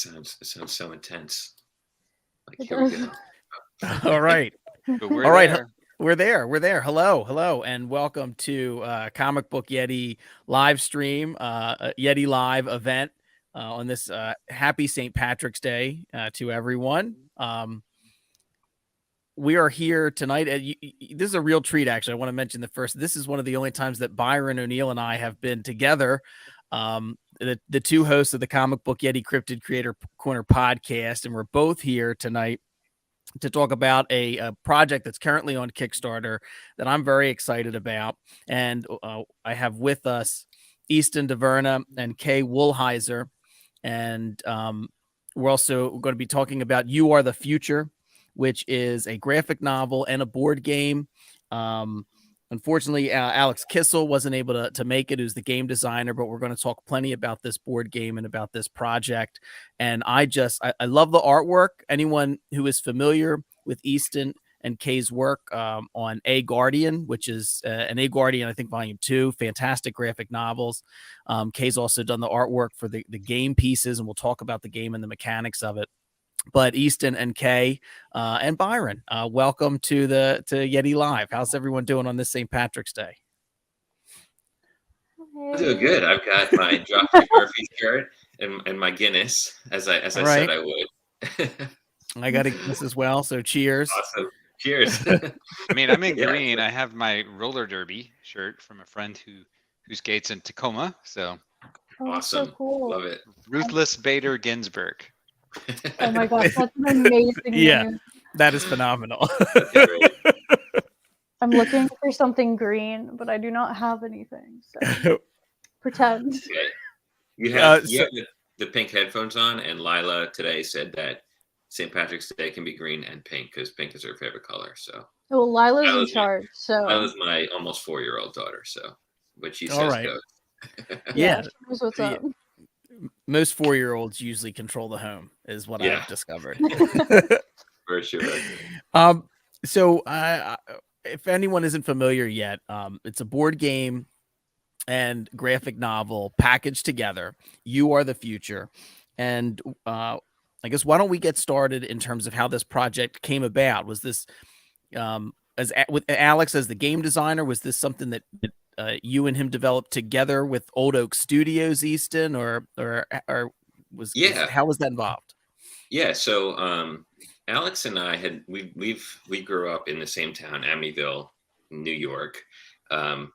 It sounds so intense. Like It here we does. go. All right. But we're All right. there. We're there. We're there. Hello, and welcome to Comic Book Yeti live stream, Yeti live event on this happy St. Patrick's Day to everyone. We are here tonight. This is a real treat, actually. I want to mention that first. This is one of the only times that Byron O'Neill and I have been together. The two hosts of the Comic Book Yeti Cryptid Creator Corner podcast, and we're both here tonight to talk about a project that's currently on Kickstarter that I'm very excited about. And I have with us Eastin DeVerna and Kay Woolheiser. And we're also going to be talking about You Are the Future, which is a graphic novel and a board game. Unfortunately, Alex Kissel wasn't able to make it, who's the game designer, but we're going to talk plenty about this board game and about this project. And I love the artwork. Anyone who is familiar with Eastin and Kay's work on A Guardian, which is an A Guardian, I think, Volume 2, fantastic graphic novels. Kay's also done the artwork for the game pieces, and we'll talk about the game and the mechanics of it. But Eastin and Kay and Byron, welcome to Yeti Live. How's everyone doing on this St. Patrick's Day? I'm doing good. I've got my Dropkick Murphy shirt and my Guinness, as I said I would. I got a Guinness as well, so cheers. Awesome. Cheers. I mean, I'm in Yeah. green. I have my roller derby shirt from a friend who skates in Tacoma. So Oh, that's Awesome. so cool. Love it. Ruthless Bader Ginsburg. Oh my gosh, that's an amazing Yeah. name. That is phenomenal. Great. I'm looking for something green, but I do not have anything. So pretend. Okay. You have so- the pink headphones on, and Lila today said that St. Patrick's Day can be green and pink because pink is her favorite color. So Well, Lila's in Lila's- charge, so Lila's my almost 4-year-old daughter. So what she says All right. goes. Yeah. she knows what's Yeah. up. Most 4-year-olds usually control the home, is what Yeah. I've discovered. For sure. So if anyone isn't familiar yet, it's a board game and graphic novel packaged together. You Are the Future. And I guess why don't we get started in terms of how this project came about? Was this with Alex as the game designer? Was this something that you and him developed together with Old Oak Studios, Eastin, or how was that involved? Yeah. So Alex and I we grew up in the same town, Amityville, New York, and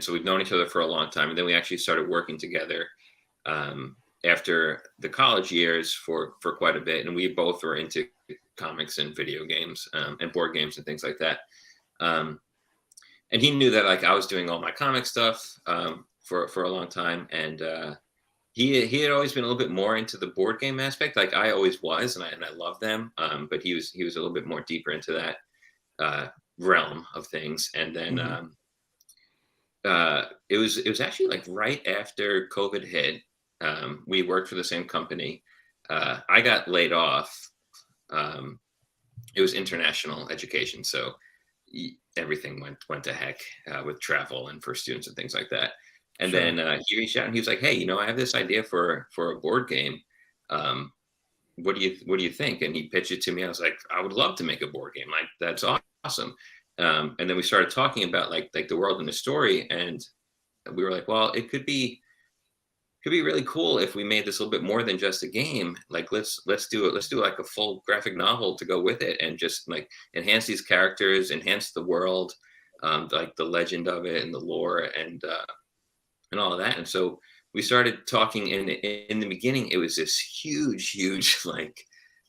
so we've known each other for a long time. And then we actually started working together after the college years for quite a bit, and we both were into comics and video games and board games and things like that. And he knew that like I was doing all my comic stuff for a long time, and he had always been a little bit more into the board game aspect, like I always was, and I love them. But he was a little bit more deeper into that realm of things. And then it was actually like right after COVID hit. We worked for the same company. I got laid off. It was international education, so everything went to heck with travel and for students and things like that. And Sure. then he reached out and he was like, "Hey, I have this idea for a board game. What do you think?" And he pitched it to me. I was like, "I would love to make a board game. Like that's awesome." And then we started talking about like the world and the story, and we were like, "Well, it could be really cool if we made this a little bit more than just a game. Like let's do like a full graphic novel to go with it, and just like enhance these characters, enhance the world, like the legend of it and the lore and all of that." And so we started talking. In the beginning, it was this huge like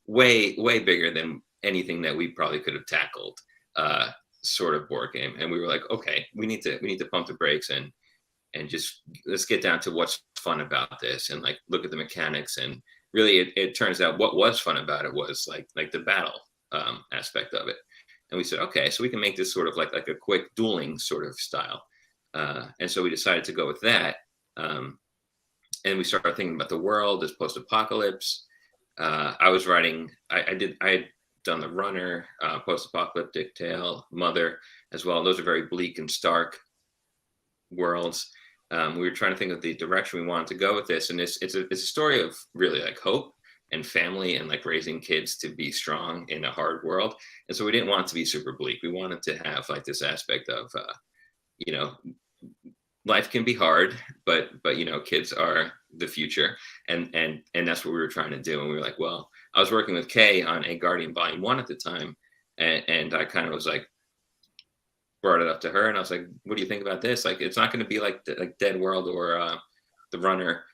way bigger than anything that we probably could have tackled sort of board game. And we were like, okay, we need to pump the brakes and just let's get down to what's fun about this and like look at the mechanics. And really it turns out what was fun about it was like the battle aspect of it. And we said, okay, so we can make this sort of like a quick dueling sort of style. And so we decided to go with that. And we started thinking about the world as post-apocalypse. I had done The Runner, Post-Apocalyptic Tale, Mother as well. Those are very bleak and stark worlds. We were trying to think of the direction we wanted to go with this. And it's a story of really like hope, and family and like raising kids to be strong in a hard world. And so we didn't want it to be super bleak. We wanted to have like this aspect of, you know, life can be hard, but you know, kids are the future, and that's what we were trying to do. And we were like, well, I was working with Kay on A Guardian Volume 1 at the time, and I kind of was like, brought it up to her, and I was like, what do you think about this? Like, it's not going to be like Dead World or The Runner.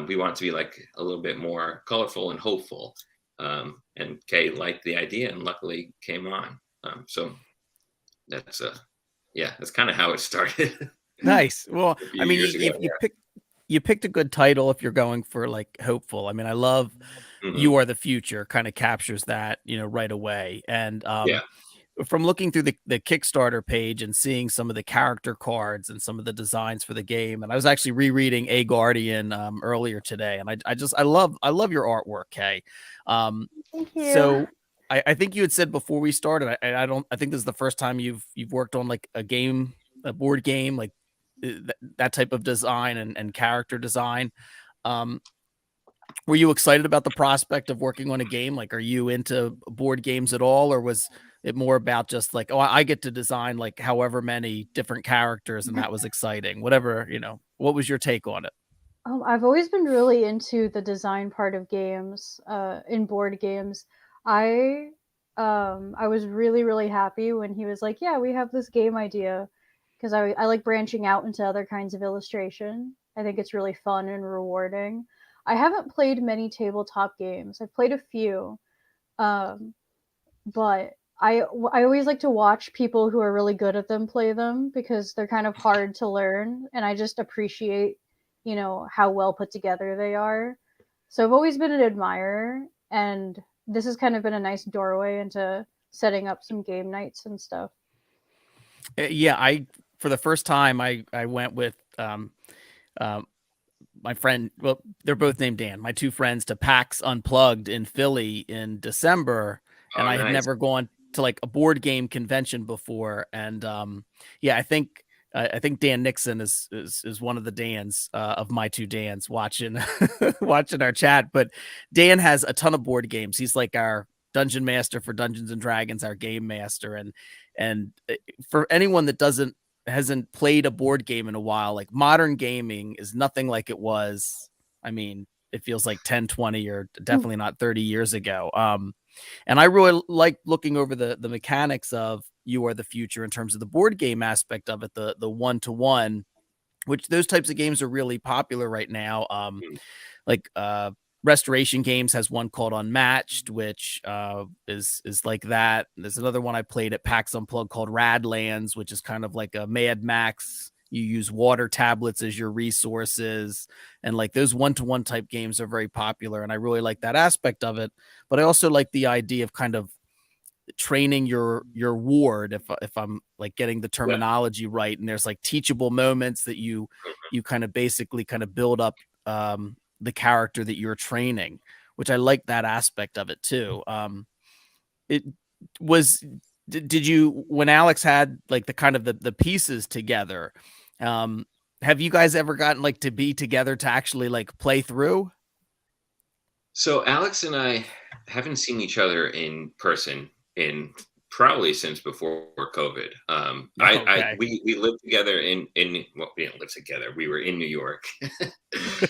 We want it to be like a little bit more colorful and hopeful. And Kay liked the idea and luckily came on. So that's that's kind of how it started. Nice. Well, A few I mean, years ago, you picked a good title if you're going for like hopeful. I mean, I love Mhm. You Are the Future kind of captures that, you know, right away. And Yeah. from looking through the Kickstarter page and seeing some of the character cards and some of the designs for the game, and I was actually rereading A Guardian earlier today, and I love your artwork, Kay. Thank you. So I think you had said before we started, I think this is the first time you've worked on like a board game, like that type of design and character design. Were you excited about the prospect of working on a game? Like, are you into board games at all, or was it more about just like, oh, I get to design like however many different characters, and that was exciting? Whatever, you know. What was your take on it? I've always been really into the design part of games, in board games. I was really, really happy when he was like, "Yeah, we have this game idea," because I like branching out into other kinds of illustration. I think it's really fun and rewarding. I haven't played many tabletop games. I've played a few, um, but I always like to watch people who are really good at them play them because they're kind of hard to learn, and I just appreciate, you know, how well put together they are. So I've always been an admirer, and this has kind of been a nice doorway into setting up some game nights and stuff. Yeah, I for the first time I went with um my friend, well, they're both named Dan, my two friends, to PAX Unplugged in Philly in December, and Oh, I had nice. never gone to like a board game convention before. And yeah, I think Dan Nixon is one of the Dans of my two Dans watching watching our chat. But Dan has a ton of board games. He's like our dungeon master for Dungeons and Dragons, our game master, and for anyone that hasn't played a board game in a while, like modern gaming is nothing like it was. I mean, it feels like 10, 20, or definitely not 30 years ago. And I really like looking over the mechanics of You Are the Future in terms of the board game aspect of it, the one-to-one, which those types of games are really popular right now. Like Restoration Games has one called Unmatched, which is like that. There's another one I played at PAX Unplugged called Radlands, which is kind of like a Mad Max. You use water tablets as your resources, and like those one-to-one type games are very popular, and I really like that aspect of it. But I also like the idea of kind of training your ward, if I'm like getting the terminology right, and there's like teachable moments that you kind of basically kind of build up the character that you're training, which I like that aspect of it too. It was did you, when Alex had like the kind of the pieces together, have you guys ever gotten like to be together to actually like play through? So Alex and I haven't seen each other in person in probably since before COVID. Okay. We lived together well, we didn't live together. We were in New York.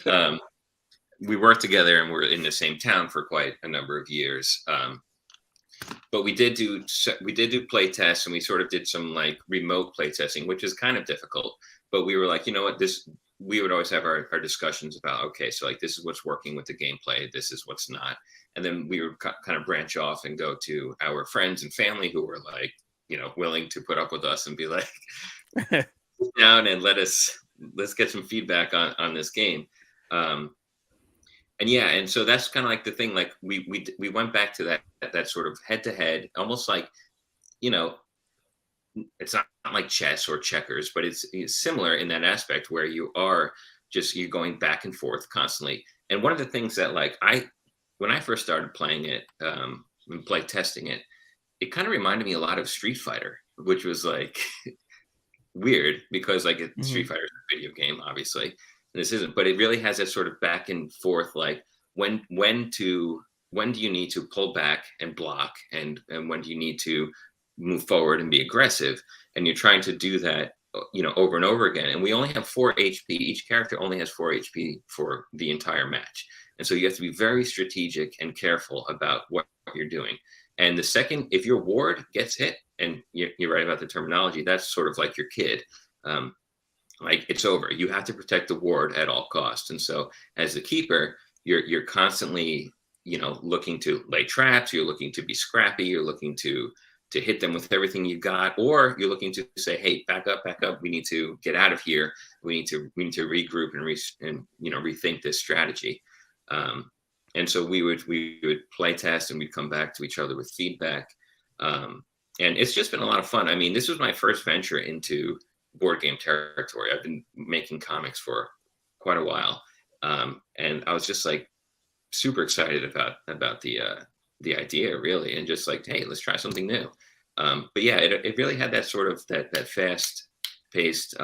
um, we worked together and we're in the same town for quite a number of years. But we did do play tests, and we sort of did some like remote play testing, which is kind of difficult. But we were like, you know what, we would always have our discussions about, okay, so like this is what's working with the gameplay, this is what's not, and then we would kind of branch off and go to our friends and family who were like, you know, willing to put up with us and be like, sit down and let's get some feedback on this game. And yeah, and so that's kind of like the thing. Like we went back to that sort of head to head, almost like, you know, it's not like chess or checkers, but it's similar in that aspect where you're going back and forth constantly. And one of the things that like when I first started playing it and play testing it, it kind of reminded me a lot of Street Fighter, which was like weird because like Street Fighter is a video game, obviously. And this isn't, but it really has that sort of back and forth, like when do you need to pull back and block, and when do you need to move forward and be aggressive, and you're trying to do that over and over again. And we only have 4 HP. Each character only has 4 HP for the entire match, and so you have to be very strategic and careful about what you're doing. And the second, if your ward gets hit, and you're right about the terminology, that's sort of like your kid. Like, it's over. You have to protect the ward at all costs. And so as the keeper, you're constantly looking to lay traps, you're looking to be scrappy, you're looking to hit them with everything you've got, or you're looking to say, hey, back up, we need to get out of here, we need to regroup and rethink this strategy. And so we would play test, and we'd come back to each other with feedback. And it's just been a lot of fun. I mean, this was my first venture into board game territory. I've been making comics for quite a while, and I was just like super excited about the idea, really, and just like, hey, let's try something new. But yeah, it really had that sort of that fast paced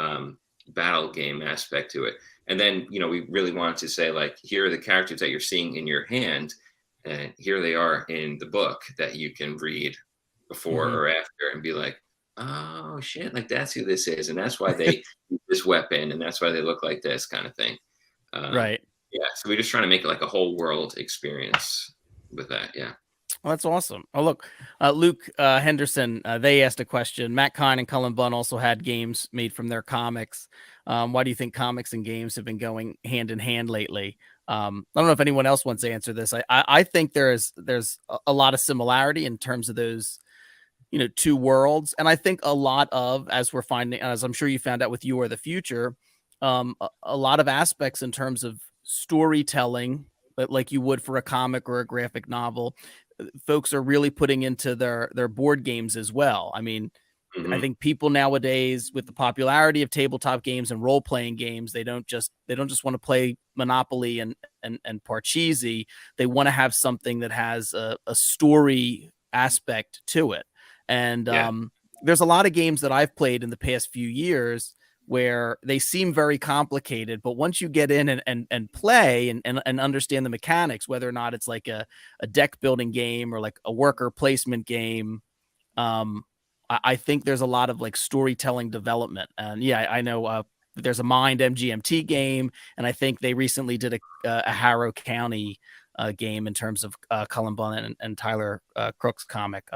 battle game aspect to it. And then we really wanted to say, like, here are the characters that you're seeing in your hand, and here they are in the book that you can read before or after and be like, oh shit, like that's who this is, and that's why they use this weapon, and that's why they look like this, kind of thing. Right. Yeah, so we're just trying to make it like a whole world experience with that. Yeah. Well, that's awesome. Oh, look, Luke Henderson, they asked a question. Matt Kine and Cullen Bunn also had games made from their comics. Why do you think comics and games have been going hand in hand lately? I don't know if anyone else wants to answer this. I think there's a lot of similarity in terms of those, two worlds. And I think a lot of, as we're finding, as I'm sure you found out with You Are the Future, a lot of aspects in terms of storytelling, like you would for a comic or a graphic novel, folks are really putting into their board games as well. I mean, I think people nowadays, with the popularity of tabletop games and role-playing games, they don't just want to play Monopoly and Parcheesi. They want to have something that has a story aspect to it. And there's a lot of games that I've played in the past few years where they seem very complicated, but once you get in and play and understand the mechanics, whether or not it's like a deck building game or like a worker placement game, I think there's a lot of like storytelling development. And yeah, I know there's a Mind MGMT game, and I think they recently did a Harrow County game in terms of Cullen Bunn and Tyler Crook's comic.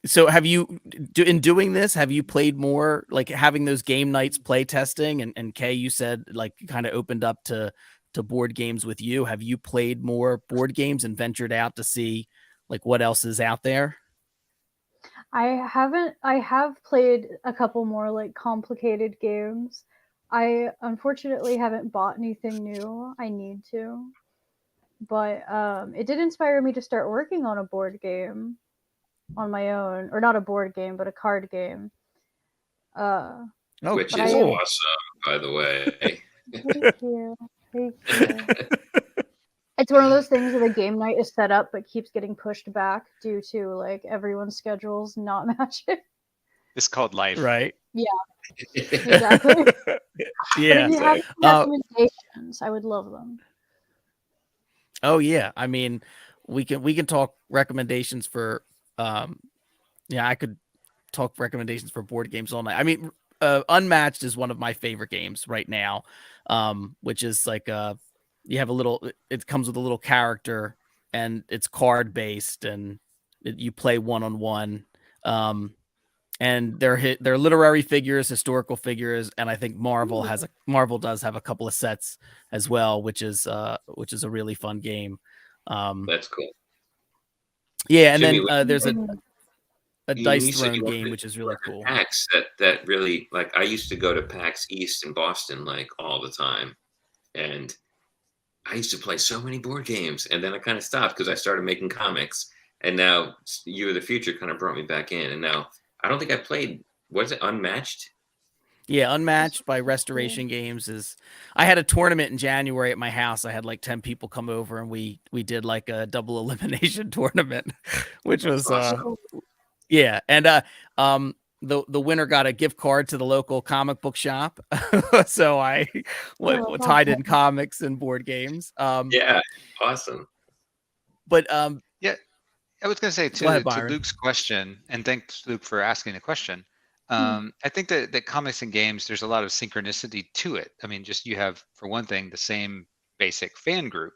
So have you, in doing this, have you played more, like having those game nights, play testing, and Kay, you said like kind of opened up to board games with you. Have you played more board games and ventured out to see like what else is out there? I have played a couple more like complicated games. I unfortunately haven't bought anything new. I need to. But it did inspire me to start working on a board game on my own, or not a board game, but a card game. Which is awesome, by the way. Thank you. It's one of those things where the game night is set up but keeps getting pushed back due to like everyone's schedules not matching. It's called life, right? Yeah, exactly. Yeah. If you have recommendations, I would love them. Oh yeah, I mean, we can talk recommendations for I could talk recommendations for board games all night. I mean, Unmatched is one of my favorite games right now, which is like you have it comes with a little character, and it's card based, and you play one-on-one, and they're literary figures, historical figures, and I think Marvel does have a couple of sets as well, which is a really fun game. That's cool. Yeah, and Jimmy, then there's a dice said throne game, which is really cool. PAX that really, like, I used to go to PAX East in Boston like all the time, and I used to play so many board games, and then I kind of stopped because I started making comics, and now You Are the Future kind of brought me back in, and now I don't think I played. Was it Unmatched? Yeah, Unmatched by Restoration Games I had a tournament in January at my house. I had like 10 people come over, and we did like a double elimination tournament, which was awesome. yeah. And the winner got a gift card to the local comic book shop. So I Oh, that's tied in awesome. comics and board games. Yeah, awesome. But Yeah, I was going to say go ahead, to Byron. Luke's question, and thanks Luke for asking the question. I think that comics and games, there's a lot of synchronicity to it. I mean, just you have, for one thing, the same basic fan group.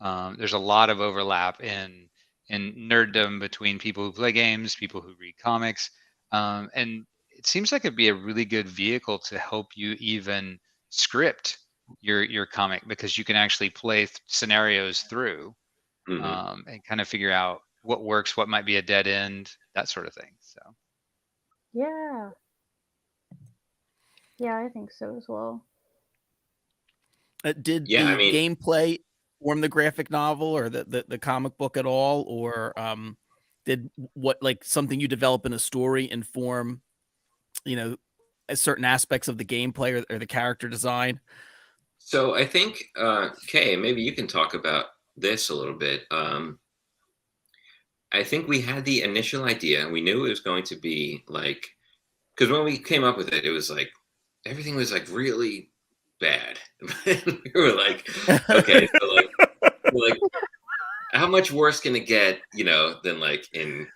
There's a lot of overlap in nerddom between people who play games, people who read comics, and it seems like it'd be a really good vehicle to help you even script your comic, because you can actually play scenarios through, Hmm. and kind of figure out what works, what might be a dead end, that sort of thing. So Yeah. Yeah, I think so as well. Did Yeah, I the mean, gameplay form the graphic novel or the comic book at all, or did what, like, something you develop in a story inform, you know, certain aspects of the gameplay or the character design? so I think Kay, maybe you can talk about this a little bit. I think we had the initial idea. We knew it was going to be like, because when we came up with it, it was like everything was like really bad. We were like, okay, so like, we're like, how much worse can it get, than like in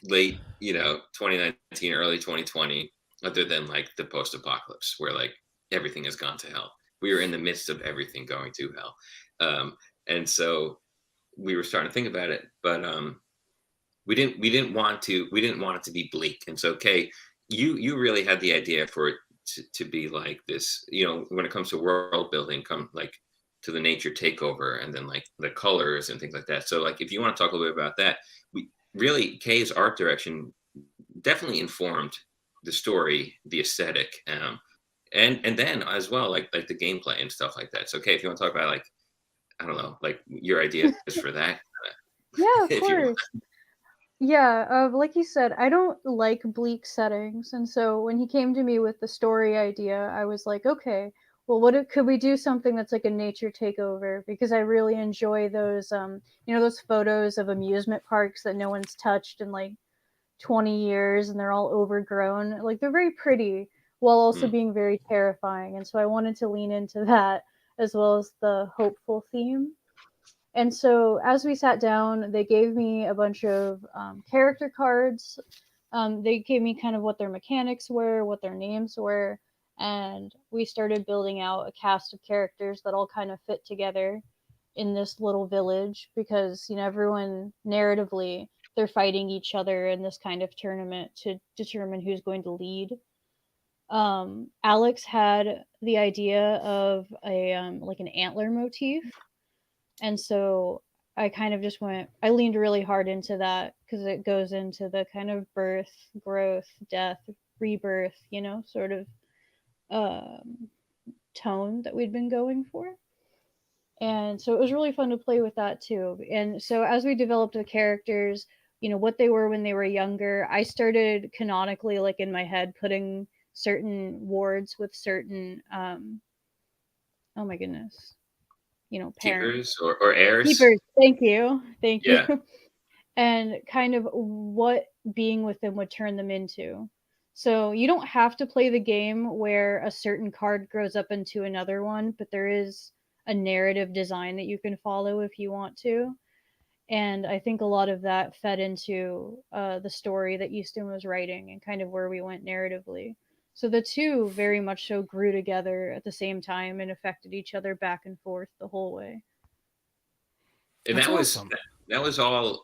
late, 2019, early 2020, other than like the post-apocalypse where like everything has gone to hell. We were in the midst of everything going to hell. And so we were starting to think about it, but we didn't want it to be bleak. And so Kay, you really had the idea for it to be like this, when it comes to world building, come like to the nature takeover and then like the colors and things like that. So like if you want to talk a little bit about that, we really, Kay's art direction definitely informed the story, the aesthetic, and then as well like the gameplay and stuff like that. So Kay, if you want to talk about like, I don't know, like your ideas for that, Yeah, of if you want. course. Yeah, like you said, I don't like bleak settings, and so when he came to me with the story idea, I was like, okay, well, could we do something that's like a nature takeover? Because I really enjoy those, those photos of amusement parks that no one's touched in like 20 years, and they're all overgrown. Like they're very pretty while also Mm, being very terrifying, and so I wanted to lean into that as well as the hopeful theme. And so as we sat down, they gave me a bunch of character cards. They gave me kind of what their mechanics were, what their names were, and we started building out a cast of characters that all kind of fit together in this little village because, everyone narratively, they're fighting each other in this kind of tournament to determine who's going to lead. Alex had the idea of a like an antler motif, and so I kind of just I leaned really hard into that because it goes into the kind of birth, growth, death, rebirth, sort of um, tone that we'd been going for. And so it was really fun to play with that too. And so as we developed the characters, what they were when they were younger, I started canonically, like in my head, putting certain wards with certain, oh my goodness, parents. keepers or heirs. Keepers. Thank you. Thank you. Yeah. And kind of what being with them would turn them into. So you don't have to play the game where a certain card grows up into another one, but there is a narrative design that you can follow if you want to. And I think a lot of that fed into the story that Eastin was writing and kind of where we went narratively. So the two very much so grew together at the same time and affected each other back and forth the whole way. And That's that was awesome. that was all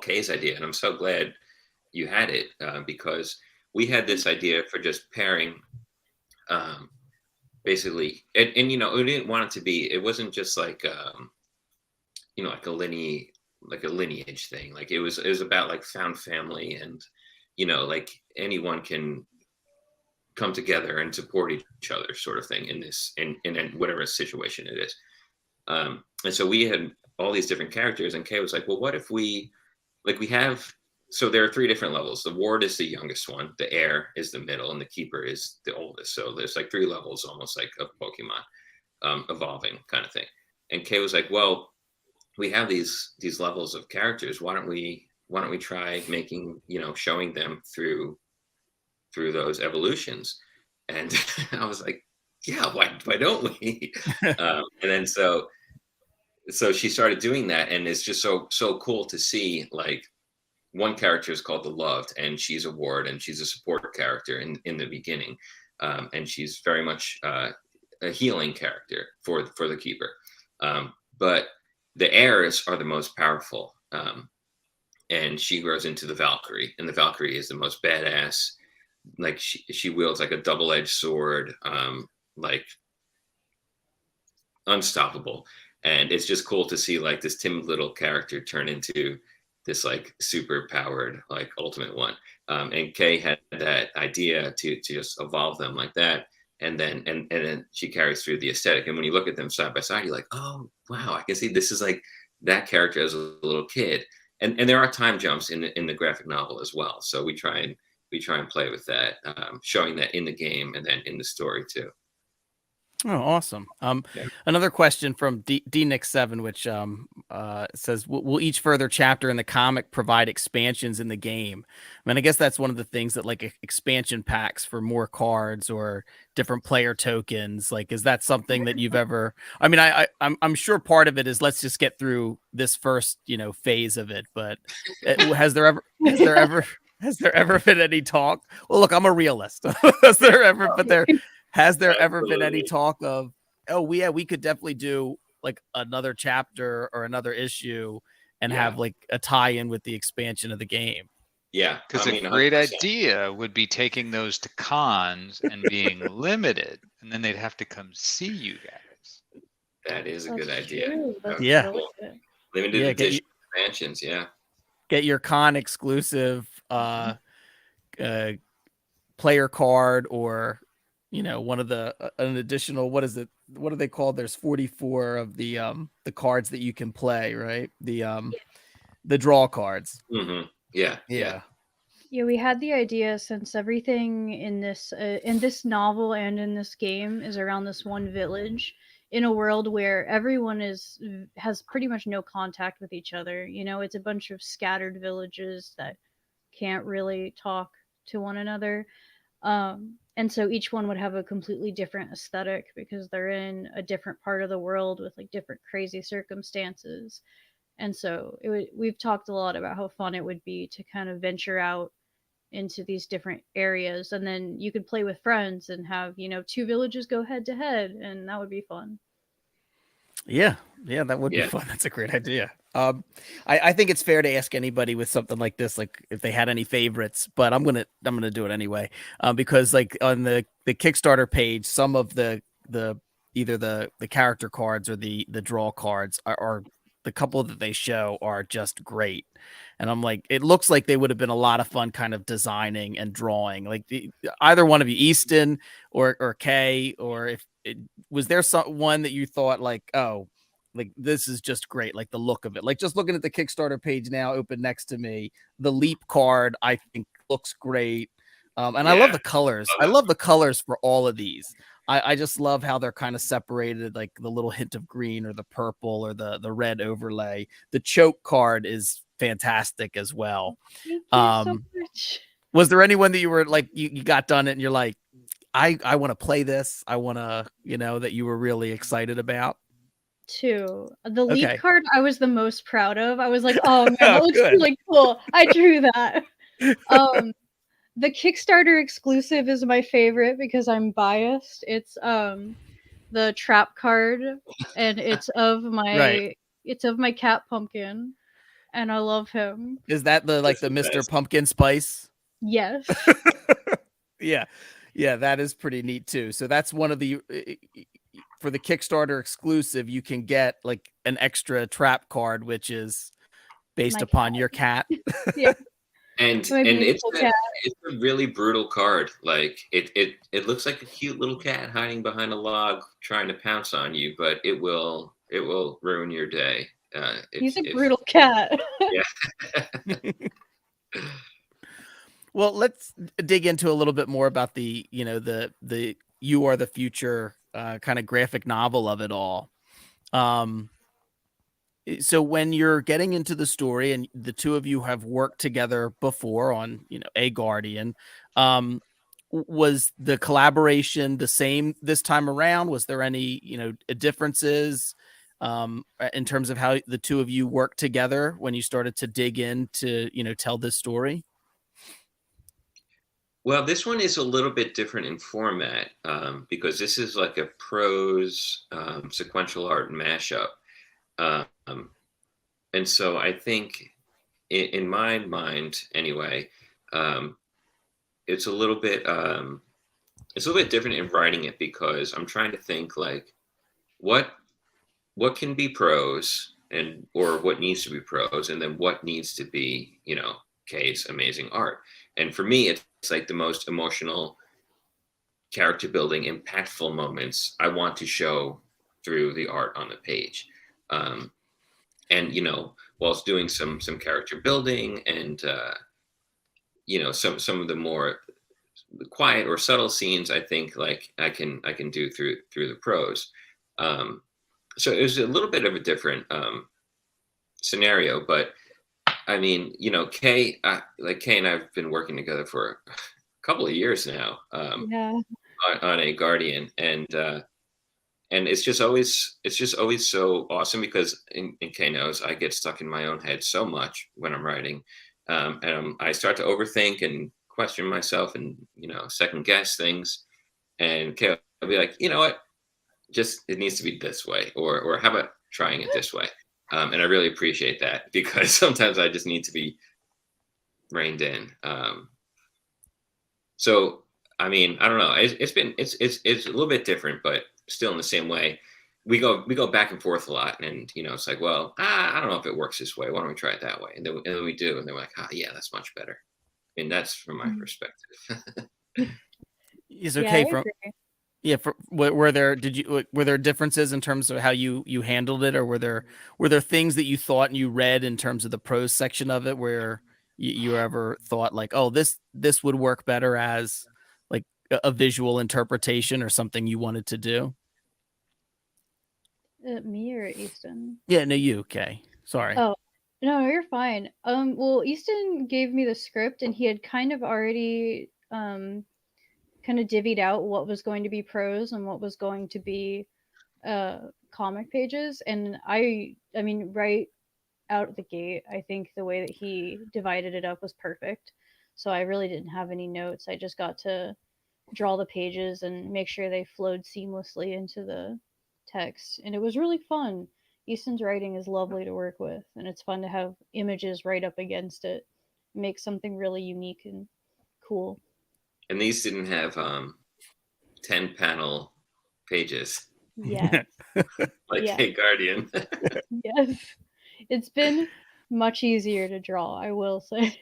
Kay's idea, and I'm so glad you had it, because we had this idea for just pairing, um, basically, and we didn't want it to be. It wasn't just like like a lineage thing. Like it was about like found family, and like anyone can come together and support each other, sort of thing, in this in whatever situation it is. And so we had all these different characters, and Kay was like, well, what if we have, so there are three different levels. The ward is the youngest one, the heir is the middle, and the keeper is the oldest. So there's like three levels, almost like of Pokemon, evolving kind of thing. And Kay was like, well, we have these levels of characters. Why don't we try making, showing them through through those evolutions. And I was like, yeah, why don't we? And then so she started doing that, and it's just so cool to see. Like, one character is called the Loved, and she's a ward, and she's a support character in the beginning, and she's very much a healing character for the keeper. But the heirs are the most powerful, and she grows into the Valkyrie, and the Valkyrie is the most badass. Like, she wields like a double-edged sword, like unstoppable. And it's just cool to see like this timid little character turn into this like super powered like ultimate one. And Kay had that idea to just evolve them like that. And then she carries through the aesthetic. And when you look at them side by side, you're like, oh wow, I can see this is like that character as a little kid. And there are time jumps in the graphic novel as well. So we try and play with that, showing that in the game and then in the story too. Oh, awesome. Yeah. Another question from D-Nick7, which says, will each further chapter in the comic provide expansions in the game? I mean, I guess that's one of the things that like expansion packs for more cards or different player tokens. Like, is that something that you've ever, I mean, I'm sure part of it is let's just get through this first, phase of it, but has there ever been any talk? Well, look, I'm a realist. Has there ever been any talk of, we could definitely do like another chapter or another issue and have like a tie-in with the expansion of the game? Yeah, because a great 100%. Idea would be taking those to cons and being limited, and then they'd have to come see you guys. That is a good idea. Yeah, cool. Limited edition expansions. Yeah, get your con exclusive player card, or one of an additional, what is it? What are they called? There's 44 of the cards that you can play, right? The draw cards. Mm-hmm. Yeah. Yeah, we had the idea, since everything in this novel and in this game is around this one village, in a world where everyone has pretty much no contact with each other. It's a bunch of scattered villages that can't really talk to one another. And so each one would have a completely different aesthetic because they're in a different part of the world with like different crazy circumstances. And so we've talked a lot about how fun it would be to kind of venture out into these different areas, and then you could play with friends and have, two villages go head to head, and that would be fun. Yeah, that would be fun. That's a great idea. I think it's fair to ask anybody with something like this, like if they had any favorites, but I'm gonna do it anyway, because like on the Kickstarter page, some of the either the character cards or the draw cards are the couple that they show are just great, and I'm like, it looks like they would have been a lot of fun, kind of designing and drawing. Like either one of you, Eastin or Kay, or if was there one that you thought like, oh, like this is just great, like the look of it. Like just looking at the Kickstarter page now, open next to me, the Leap card I think looks great, and I love the colors. I love the colors for all of these. I just love how they're kind of separated, like the little hint of green or the purple or the red overlay. The choke card is fantastic as well. Thank you so much. Was there anyone that you were like, you got done it and you're like, I want to play this. I want to, that you were really excited about? The Leap card I was the most proud of. I was like, oh man, that looks good. really cool. I drew that. The Kickstarter exclusive is my favorite because I'm biased. It's the trap card, and it's of my cat Pumpkin, and I love him. Is that the Mr. Pumpkin Spice? Yes. Yeah, that is pretty neat too. So that's one of the for the Kickstarter exclusive, you can get like an extra trap card, which is based upon your cat. Yeah. And it's a really brutal card. Like it looks like a cute little cat hiding behind a log trying to pounce on you, but it will ruin your day. He's a brutal cat. Yeah. Well, let's dig into a little bit more about the the You Are the Future kind of graphic novel of it all. So when you're getting into the story, and the two of you have worked together before on, A Guardian, was the collaboration the same this time around? Was there any, differences in terms of how the two of you worked together when you started to dig in to, tell this story? Well, this one is a little bit different in format because this is like a prose sequential art mashup. Um, and so I think in my mind anyway, um, it's a little bit different in writing it because I'm trying to think like what can be prose and or what needs to be prose and then what needs to be Kay's amazing art. And for me it's like the most emotional character building impactful moments I want to show through the art on the page. And whilst doing some character building and some of the more quiet or subtle scenes I think like I can do through the prose. So it was a little bit of a different scenario, but I mean, Kay and I've been working together for a couple of years now Yeah. on a Guardian, and it's just always so awesome because and Kay knows I get stuck in my own head so much when I'm writing, and I start to overthink and question myself and second guess things, and Kay will be like, you know what, just it needs to be this way, or how about trying it this way. And I really appreciate that because sometimes I just need to be reined in. So I mean, I don't know. It's a little bit different, but still in the same way. We go back and forth a lot, and it's like, well, I don't know if it works this way. Why don't we try it that way? And then we do, and they're like, yeah, that's much better. And that's from my perspective. Is Yeah, okay I from agree. yeah. Were there differences in terms of how you handled it, or were there things that you thought and you read in terms of the prose section of it where you ever thought like, oh, this would work better as like a visual interpretation or something you wanted to do? Me or Easton? Yeah, no, you okay? Sorry. Oh, no, you're fine. Well, Easton gave me the script, and he had kind of already kind of divvied out what was going to be prose and what was going to be comic pages. And I mean, right out of the gate, I think the way that he divided it up was perfect. So I really didn't have any notes. I just got to draw the pages and make sure they flowed seamlessly into the text. And it was really fun. Easton's writing is lovely to work with, and it's fun to have images right up against it. It makes something really unique and cool. And these didn't have 10 panel pages Yes. like Yeah. a Guardian. Yes. It's been much easier to draw, I will say.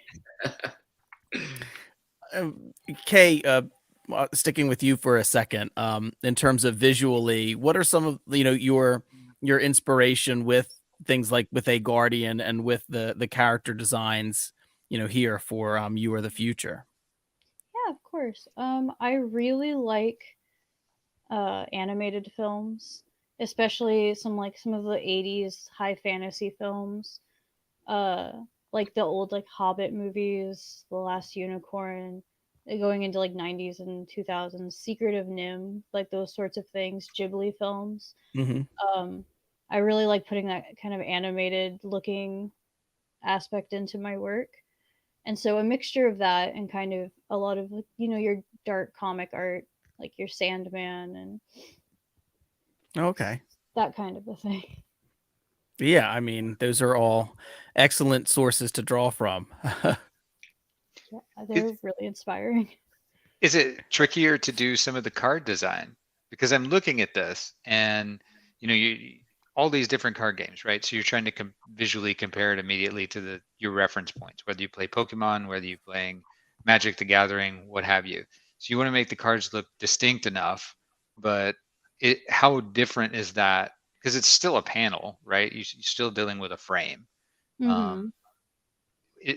Kay, sticking with you for a second, in terms of visually, what are some of your inspiration with things like with a Guardian and with the character designs, here for You Are the Future? Yeah, of course. I really like animated films, especially some of the 80s high fantasy films. Uh like the old like Hobbit movies, The Last Unicorn, going into like 90s and 2000s, Secret of Nim, like those sorts of things, Ghibli films. Hmm. Um I really like putting that kind of animated looking aspect into my work. And so a mixture of that and kind of a lot of your dark comic art, like your Sandman and Okay. that kind of a thing. Yeah, I mean, those are all excellent sources to draw from. Yeah, Is, they're really inspiring. is it trickier to do some of the card design? Because I'm looking at this and you all these different card games, right? So you're trying to visually compare it immediately to your reference points, whether you play Pokemon, whether you're playing Magic the Gathering, what have you. So you want to make the cards look distinct enough, but how different is that? Because it's still a panel, right? You're still dealing with a frame. Mm-hmm. Um,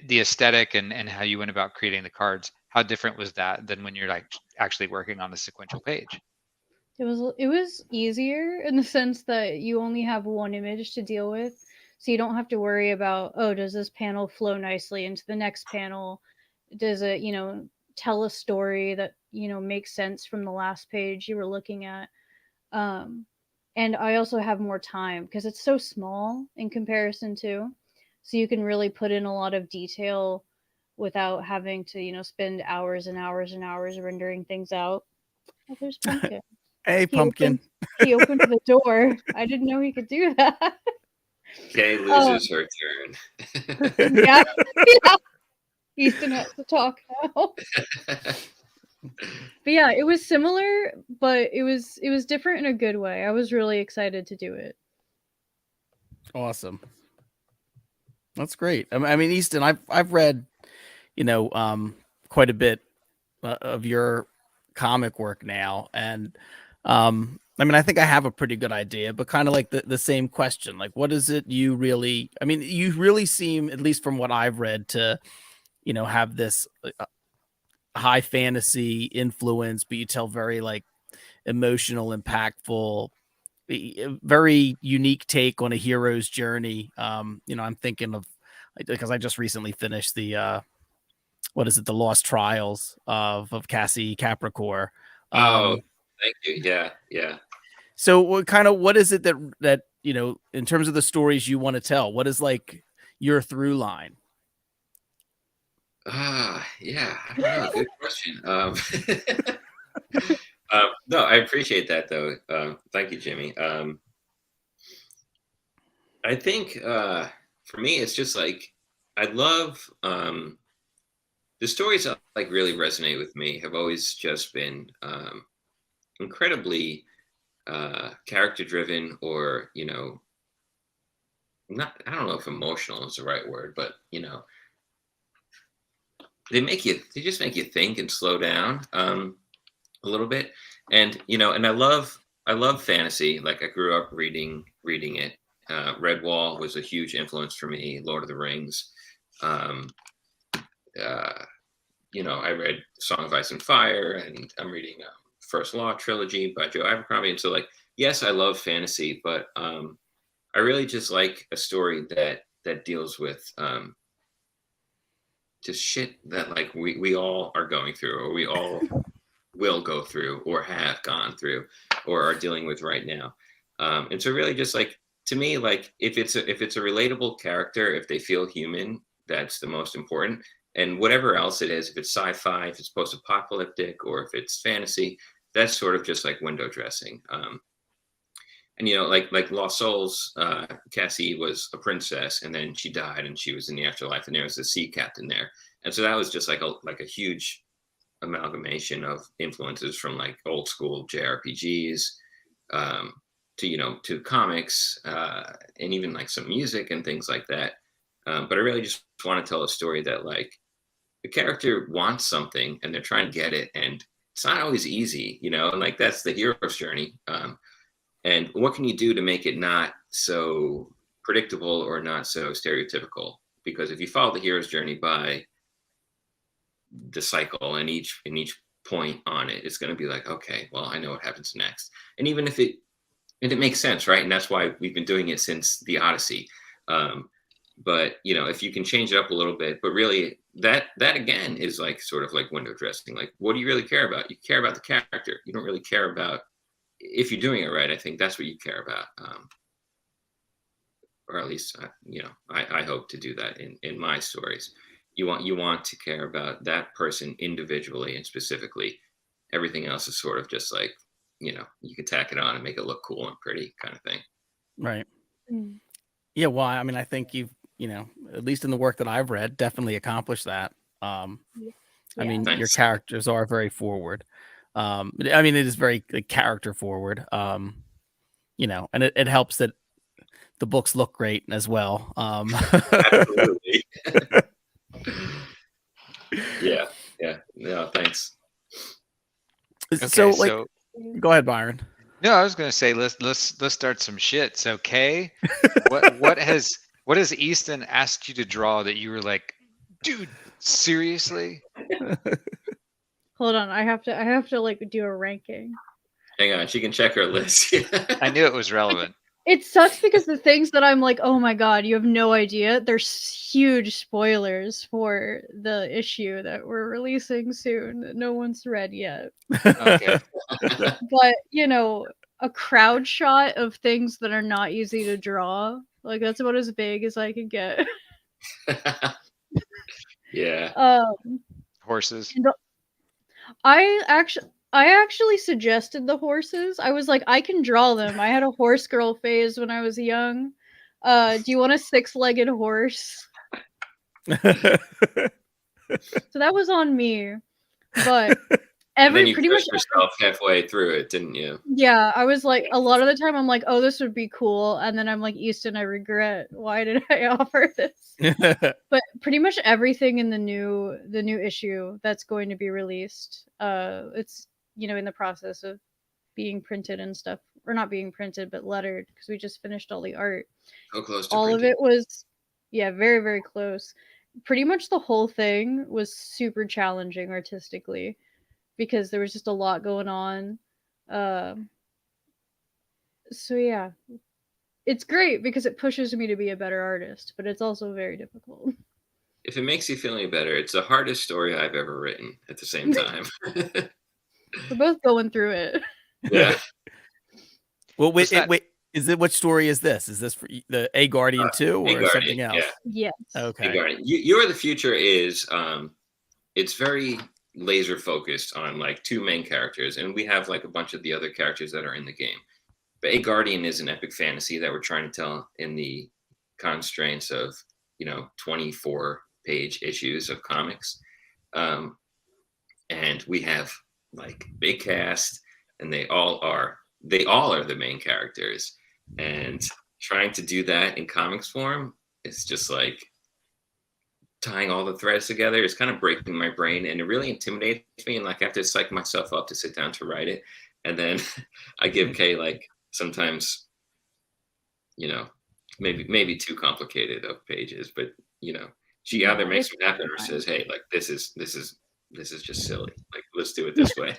the aesthetic and how you went about creating the cards, how different was that than when you're like actually working on a sequential page? It was easier in the sense that you only have one image to deal with, so you don't have to worry about, oh, does this panel flow nicely into the next panel? Does it, tell a story that make sense from the last page you were looking at. And I also have more time because it's so small in comparison to, so you can really put in a lot of detail without having to, spend hours and hours and hours rendering things out. Oh, there's Pumpkin. Hey, Pumpkin. He opened the door. I didn't know he could do that. Kay loses her turn. Yeah. Eastin has to talk now. But yeah, it was similar, but it was different in a good way. I was really excited to do it. Awesome. That's great. I mean, Eastin, I've read, quite a bit of your comic work now, and I mean, I think I have a pretty good idea, but kind of like the same question, like, what is it you really? I mean, you really seem, at least from what I've read, to have this high fantasy influence, but you tell very like emotional, impactful, very unique take on a hero's journey. I'm thinking of, because I just recently finished the what is it, the Lost Trials of Cassie Capricorn. Oh, thank you. Yeah. So what is it that in terms of the stories you want to tell, what is like your through line? Yeah, I don't know. Good question. No, I appreciate that though. Thank you, Jimmy. I think for me, it's just like I love the stories that like really resonate with me have always just been incredibly character driven, or not. I don't know if emotional is the right word, but they just make you think and slow down a little bit. And and I love fantasy. Like I grew up reading it. Redwall was a huge influence for me. Lord of the Rings. I read Song of Ice and Fire, and I'm reading First Law trilogy by Joe Abercrombie. And so, like, yes, I love fantasy, but I really just like a story that deals with just shit that like we all are going through, or we all will go through, or have gone through, or are dealing with right now. And so really just like, to me, like if it's a relatable character, if they feel human, that's the most important. And whatever else it is, if it's sci-fi, if it's post-apocalyptic, or if it's fantasy, that's sort of just like window dressing. And like Lost Souls, Cassie was a princess, and then she died, and she was in the afterlife, and there was a sea captain there, and so that was just like a huge amalgamation of influences from like old school JRPGs to comics, and even like some music and things like that. But I really just want to tell a story that like the character wants something and they're trying to get it, and it's not always easy, and like that's the hero's journey. And what can you do to make it not so predictable or not so stereotypical? Because if you follow the hero's journey by the cycle and each point on it, it's going to be like, okay, well, I know what happens next. And even if it makes sense, right? And that's why we've been doing it since the Odyssey. But if you can change it up a little bit, but really that again is like sort of like window dressing. Like, what do you really care about? You care about the character. You don't really care about if you're doing it right. I think that's what you care about. Or at least, I hope to do that in my stories. You want to care about that person individually and specifically. Everything else is sort of just like, you can tack it on and make it look cool and pretty kind of thing. Right. Yeah. Well, I mean, I think you've, at least in the work that I've read, definitely accomplished that. I mean, Thanks. your characters are very forward. I mean, it is very character forward. And it helps that the books look great as well. Absolutely. Yeah. No, thanks. Okay, so go ahead, Byron. No, I was going to say let's start some shit. So, Kay, what has Eastin asked you to draw that you were like, dude, seriously? Hold on, I have to like do a ranking. Hang on, she can check her list. I knew it was relevant. It sucks because the things that I'm like, oh my god, you have no idea. There's huge spoilers for the issue that we're releasing soon that no one's read yet. Okay. But you know, a crowd shot of things that are not easy to draw, like that's about as big as I can get. Yeah. Horses. And I actually suggested the horses. I was like, I can draw them. I had a horse girl phase when I was young. Do you want a 6-legged horse? So that was on me. But And then you pretty much pushed yourself halfway through it, didn't you? yeah, I was like a lot of the time I'm like, oh, this would be cool, and then I'm like, Eastin, I regret. Why did I offer this? But pretty much everything in the new issue that's going to be released, it's in the process of being printed and stuff, or not being printed but lettered because we just finished all the art. So close to All of printing. it was, yeah, very very close. Pretty much the whole thing was super challenging artistically because there was just a lot going on. So yeah, it's great because it pushes me to be a better artist, but it's also very difficult. If it makes you feel any better, it's the hardest story I've ever written at the same time. We're both going through it. Yeah. Well, What's that? wait, which story is this? Is this for the A Guardian 2 or Guardian, something else? yeah. Yes. Okay. Hey, Guardian, You Are the Future is it's very laser focused on like two main characters, and we have like a bunch of the other characters that are in the game. But A Guardian is an epic fantasy that we're trying to tell in the constraints of 24-page issues of comics, and we have like big cast, and they all are the main characters, and trying to do that in comics form, it's just like tying all the threads together is kind of breaking my brain, and it really intimidates me, and like I have to psych myself up to sit down to write it. And then I give Kay like sometimes maybe too complicated of pages, but she either makes me happen or says, hey, like this is just silly, like let's do it this way.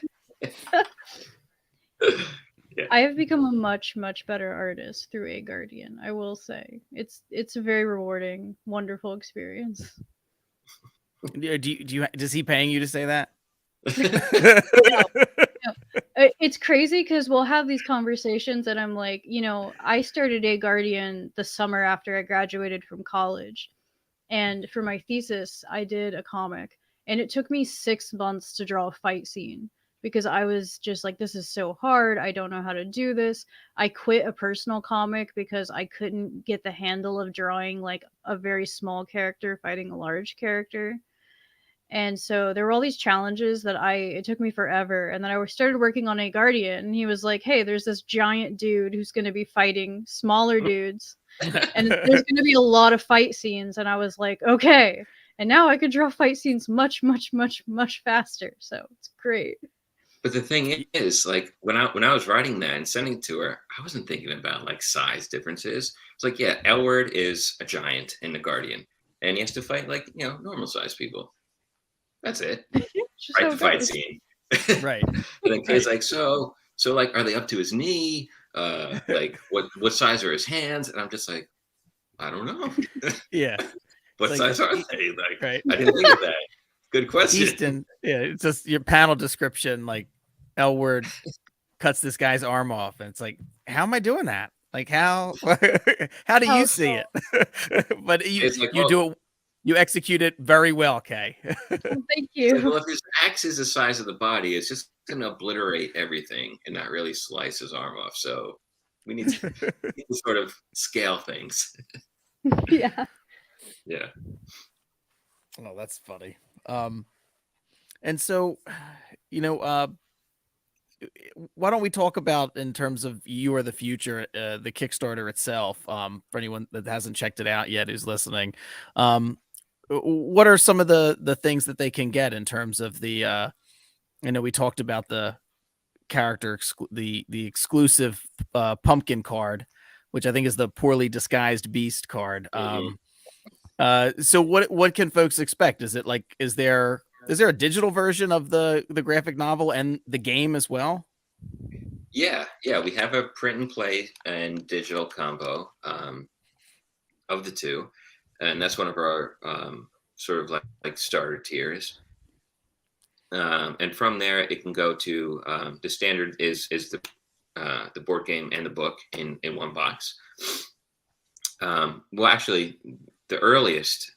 Yeah. I have become a much better artist through A Guardian. I will say it's a very rewarding, wonderful experience. Does he paying you to say that? No. It's crazy because we'll have these conversations, and I'm like, I started A Guardian the summer after I graduated from college, and for my thesis, I did a comic, and it took me 6 months to draw a fight scene. Because I was just like, this is so hard. I don't know how to do this. I quit a personal comic because I couldn't get the handle of drawing like a very small character fighting a large character. And so there were all these challenges that it took me forever. And then I started working on A Guardian, and he was like, hey, there's this giant dude who's going to be fighting smaller dudes. And there's going to be a lot of fight scenes. And I was like, okay. And now I could draw fight scenes much faster. So it's great. But the thing is, like when I was writing that and sending it to her, I wasn't thinking about like size differences. It's like, yeah, Elward is a giant in the Guardian, and he has to fight like normal sized people. That's it. Right, the fight scene. Right. And then Kay's like, so like, are they up to his knee? Like what size are his hands? And I'm just like, I don't know. Yeah. What like, size are they? Like, right. I didn't think of that. Good question. Eastin, yeah, it's just your panel description, like Elward cuts this guy's arm off, and it's like, how am I doing that? Like how do you see it? But you execute it very well, Kay. Thank you. Well, if his axe is the size of the body, it's just going to obliterate everything and not really slice his arm off. So we need to sort of scale things. Yeah. Yeah. Oh, that's funny. And so, why don't we talk about, in terms of You Are the Future, the Kickstarter itself, for anyone that hasn't checked it out yet who's listening. What are some of the things that they can get in terms of the we talked about the character the exclusive pumpkin card, which I think is the Poorly Disguised Beast card. So what can folks expect? Is it like, is there a digital version of the graphic novel and the game as well? Yeah, yeah, we have a print and play and digital combo of the two, and that's one of our sort of like starter tiers. And from there, it can go to the standard is the board game and the book in one box. Well, actually, the earliest,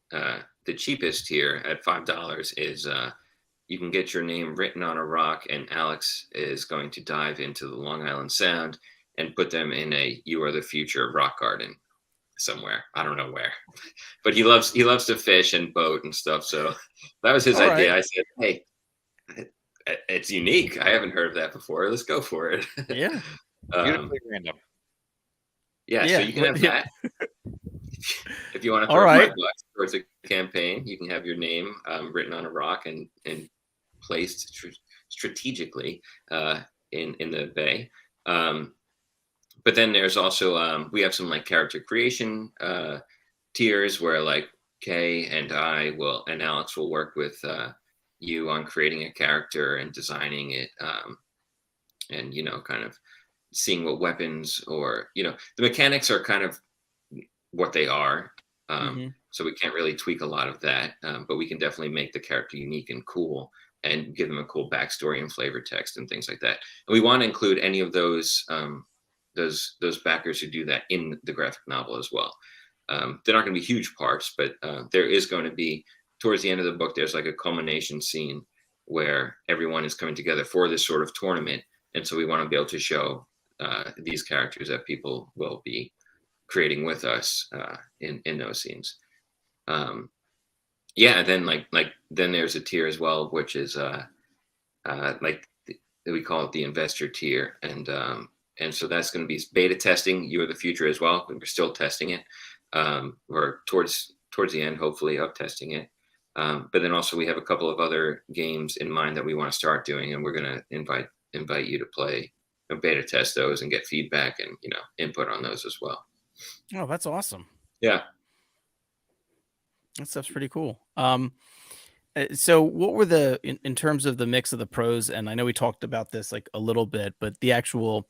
the cheapest tier at $5 is you can get your name written on a rock, and Alex is going to dive into the Long Island Sound and put them in a "You Are the Future" rock garden somewhere. I don't know where, but he loves to fish and boat and stuff. So that was his All idea. right. I said, "Hey, it's unique. I haven't heard of that before. Let's go for it." Yeah. Beautifully random. Yeah, so you can have Yeah. that. If you want to All throw right. $5 towards a campaign, you can have your name written on a rock and placed strategically in the bay. But then there's also we have some like character creation tiers where like Kay and Alex will work with you on creating a character and designing it, and kind of seeing what weapons or the mechanics are kind of what they are. So we can't really tweak a lot of that, but we can definitely make the character unique and cool and give them a cool backstory and flavor text and things like that. And we want to include any of those backers who do that in the graphic novel as well. They're not going to be huge parts, but there is going to be, towards the end of the book, there's like a culmination scene where everyone is coming together for this sort of tournament. And so we want to be able to show these characters that people will be creating with us in those scenes. Yeah, and then then there's a tier as well, which is we call it the investor tier, and so that's going to be beta testing You Are the Future as well. We're still testing it. We're towards the end, hopefully, of testing it. But then also we have a couple of other games in mind that we want to start doing, and we're going to invite you to play and beta test those and get feedback and input on those as well. Oh, that's awesome. Yeah. That stuff's pretty cool. So what were in terms of the mix of the pros, and I know we talked about this like a little bit, but the actual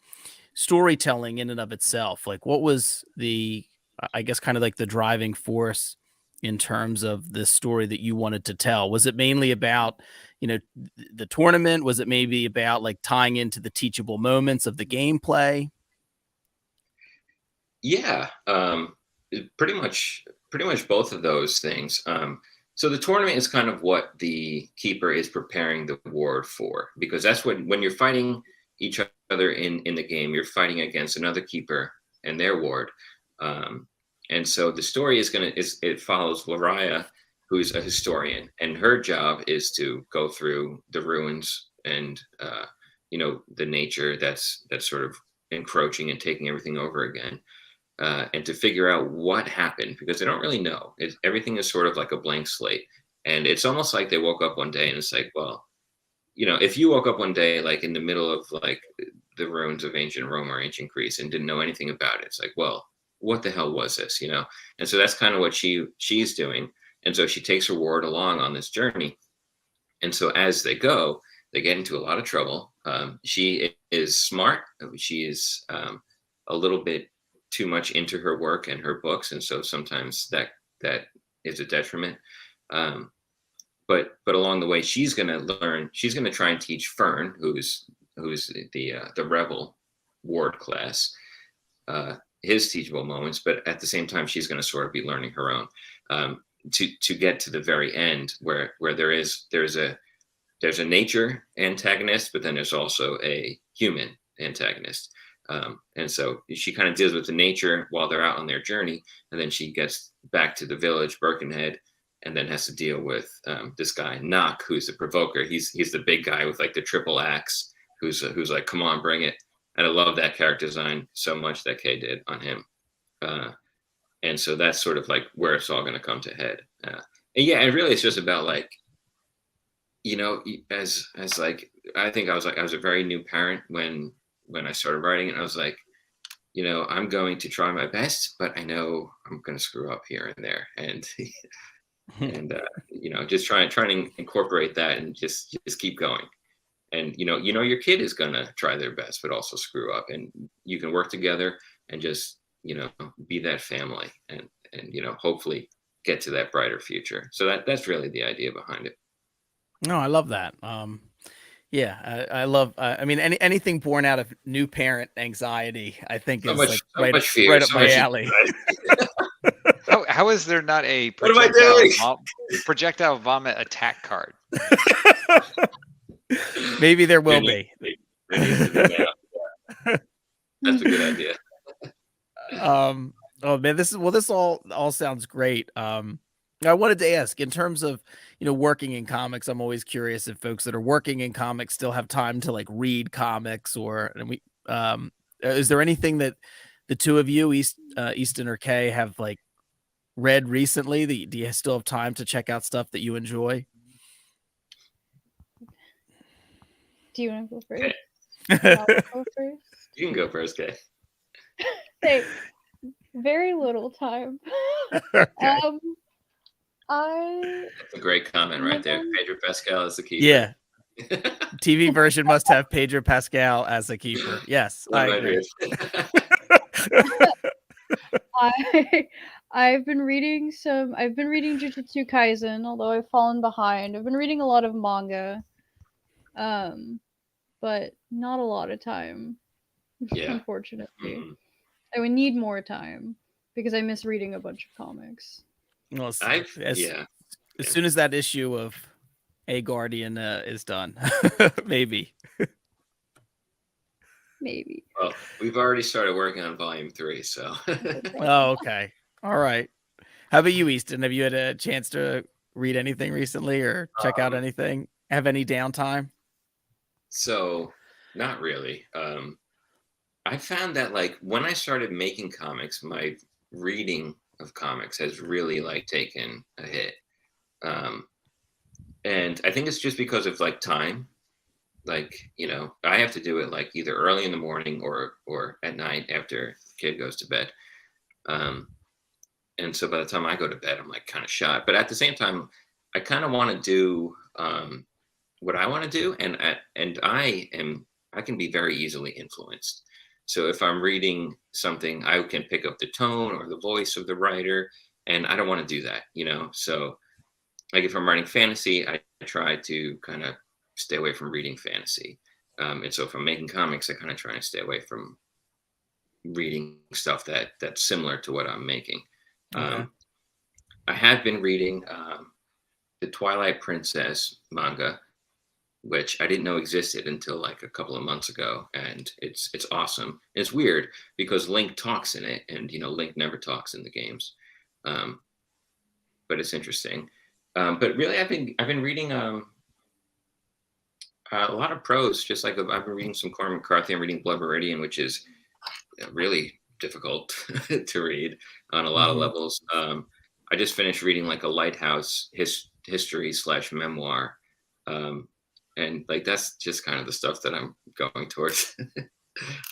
storytelling in and of itself, like what was I guess kind of like the driving force in terms of the story that you wanted to tell? Was it mainly about, the tournament? Was it maybe about like tying into the teachable moments of the gameplay? Yeah, pretty much both of those things. So the tournament is kind of what the keeper is preparing the ward for, because that's when you're fighting each other in the game, you're fighting against another keeper and their ward. And so the story it follows Lariah, who's a historian, and her job is to go through the ruins and the nature that's sort of encroaching and taking everything over again. And to figure out what happened, because they don't really know. Everything is sort of like a blank slate. And it's almost like they woke up one day and it's like, well, if you woke up one day, like in the middle of like the ruins of ancient Rome or ancient Greece and didn't know anything about it, it's like, well, what the hell was this, And so that's kind of what she's doing. And so she takes her ward along on this journey. And so as they go, they get into a lot of trouble. She is smart. She is a little bit too much into her work and her books, and so sometimes that is a detriment. But along the way, she's going to learn. She's going to try and teach Fern, who's the rebel ward class, his teachable moments. But at the same time, she's going to sort of be learning her own to get to the very end, where there's a nature antagonist, but then there's also a human antagonist. And so she kind of deals with the nature while they're out on their journey, and then she gets back to the village, Birkenhead, and then has to deal with this guy Knock, who's the provoker. He's the big guy with like the triple axe, who's like, come on, bring it. And I love that character design so much that Kay did on him. And so that's sort of like where it's all going to come to head. And yeah, and really it's just about like, as like, I think I was a very new parent when I started writing it. I was like, I'm going to try my best, but I know I'm going to screw up here and there. And, and just trying to incorporate that and just keep going. and your kid is gonna try their best, but also screw up, and you can work together and just be that family, and hopefully get to that brighter future. So that's really the idea behind it. No, I love that. Yeah, I love. I mean, anything born out of new parent anxiety, I think, So is much, like so much fear, right up so my much alley. How is there not a What am I doing? projectile vomit attack card? Maybe there will There be. needs to be now. That's a good idea. Oh man, this all sounds great. I wanted to ask, in terms of working in comics, I'm always curious if folks that are working in comics still have time to like read comics, is there anything that the two of you, Eastin or Kay, have like read recently? Do you still have time to check out stuff that you enjoy? Do you want to go first? Okay. I'll go first. You can go first, Kay. Hey, very little time. Okay. That's a great comment right there. Pedro Pascal is the keeper. Yeah. TV version must have Pedro Pascal as a keeper. Yes, I agree. I've been reading Jujutsu Kaisen, although I've fallen behind. I've been reading a lot of manga, but not a lot of time. Yeah. Unfortunately. Mhm. I would need more time because I miss reading a bunch of comics. Well, as soon as that issue of A Guardian is done, maybe. Maybe. Well, we've already started working on volume 3, so. Oh, okay. All right. How about you, Eastin? Have you had a chance to read anything recently or check out anything? Have any downtime? So, not really. I found that like when I started making comics, my reading of comics has really like taken a hit. And I think it's just because of like time. Like, I have to do it like either early in the morning or at night after the kid goes to bed. And so by the time I go to bed, I'm like kind of shot. But at the same time, I kind of want to do what I want to do, and I can be very easily influenced. So if I'm reading something, I can pick up the tone or the voice of the writer, and I don't want to do that, So like if I'm writing fantasy, I try to kind of stay away from reading fantasy. And so if I'm making comics, I kind of try to stay away from reading stuff that's similar to what I'm making. Okay. I have been reading the Twilight Princess manga, which I didn't know existed until like a couple of months ago, and it's awesome. It's weird because Link talks in it, and Link never talks in the games, but it's interesting. But really, I've been reading a lot of prose. Just like I've been reading some Cormac McCarthy. I'm reading Blood Meridian, which is really difficult to read on a lot of levels. I just finished reading like a Lighthouse history / memoir. And like that's just kind of the stuff that I'm going towards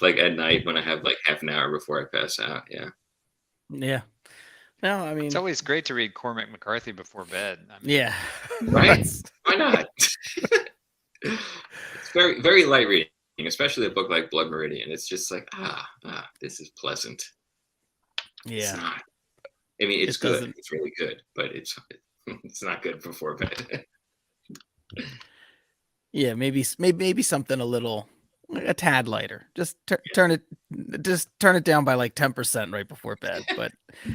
like at night when I have like half an hour before I pass out. Yeah. No, I mean, It's always great to read Cormac McCarthy before bed. yeah. Right. Why not? It's very, very light reading, especially a book like Blood Meridian. It's just like, this is pleasant. It's Yeah. not. I mean, it's good. doesn't- It's really good, but it's not good before bed. Yeah, maybe something a tad lighter. Just turn it down by like 10% right before bed. But